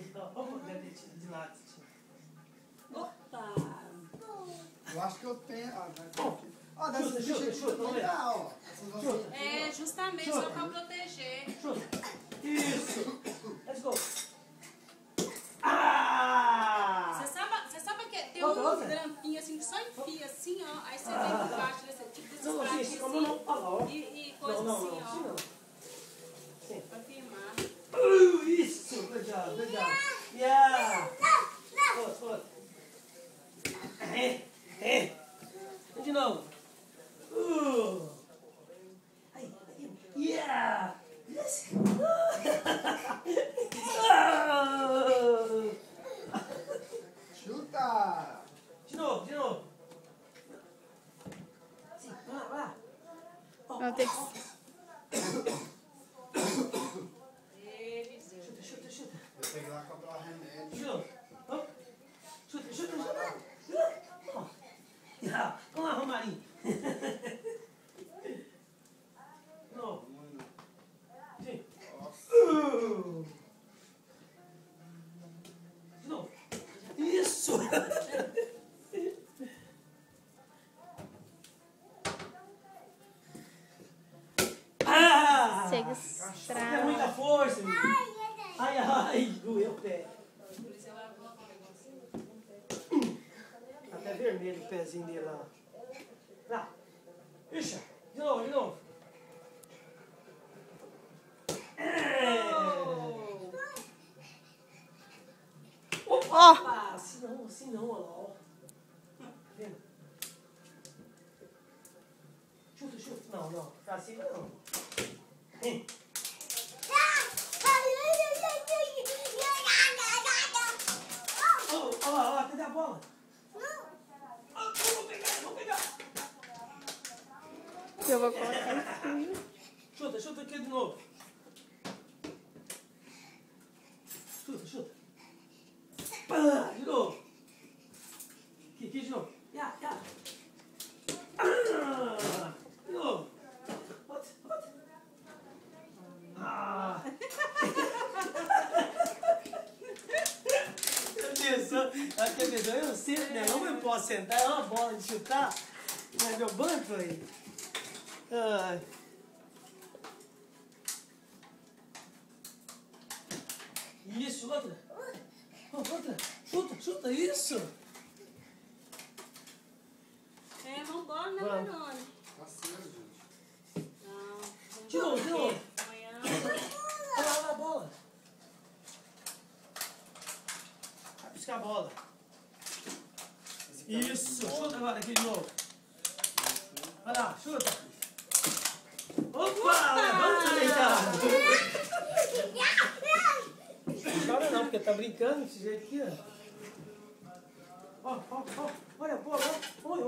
Aí, ó, de lado. Opa! Eu acho que eu tenho. Ah, vai ter aqui. Ó, dessa chuta, legal, ó. É, justamente, só pra proteger. Chuta. Isso. Let's go. Ah! Você sabe que tem um grampinho assim que só enfia assim, ó. Aí você vem por baixo desse tipo desses Não, assim, como não falar, ó. e coisa Não, assim, assim ó. não. Sim. Pra firmar. Isso. Good job, good job. Yeah. Foot. De novo. Aí. Yeah. Yes. Chuta! De novo. Sim, vai lá. Não, tem que... Chuta. Eu peguei lá comprar o remédio. De novo. Chuta. Yeah. Vamos lá, Romarinho. De novo. Sim. De novo. Isso. Chega É muita força, menino. Ai, doeu o pé. Tá até vermelho o pezinho dele lá. Lá. Ixi, de novo. Opa! Assim não, olha lá, ó. Tá vendo? Chuta. Não. Pra cima não. Ó, cadê a bola? Vou pegar. Eu vou colocar em cima. Chuta aqui de novo. Chuta. Pá, de novo. Aqui de novo. Ya. De novo. Outro. Atenção, eu sinto, né? Não me posso sentar, é uma bola de chutar. Mas meu banco aí. Ai. Isso, outra. Chuta, isso. É, vambora, né, Verônica? Tá cedo, gente. Não. De novo. Amanhã. Olha lá a bola. Vai buscar a bola. Isso, chuta agora aqui de novo. Vai lá, chuta. Opa, levanta deitado. Não chora não, porque tá brincando desse jeito aqui, ó. Ó, olha a bola, ó.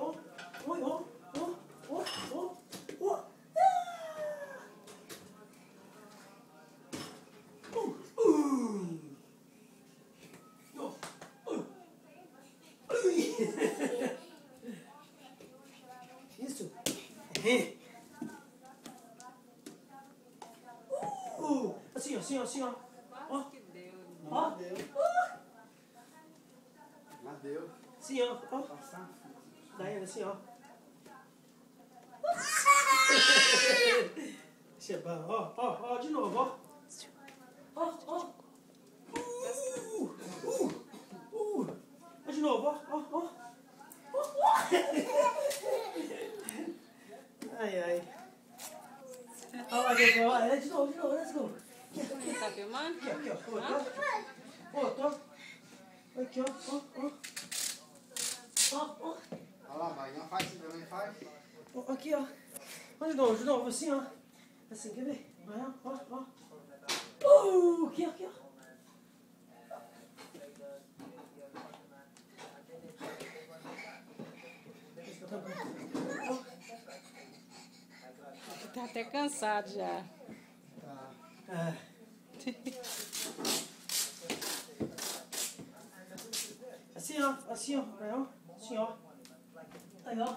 Ó. Isso. Assim, ó. Quase que deu. Ó. Mas deu. Sim, ó. Passar. Daiane, assim, ó. Isso é bom. Ó, de novo, ó. Ó. De novo, ó. Ai. Olha, de novo, let's go. Tá filmando? Aqui, ó. Aqui, ó. Olha lá, vai. Não faz, também faz. Aqui, ó. De novo, assim, ó. Assim, quer ver? Vai, ó. Aqui, ó. Tá até cansado já. Tá. Assim, ó. Assim, ó. Aí, ó.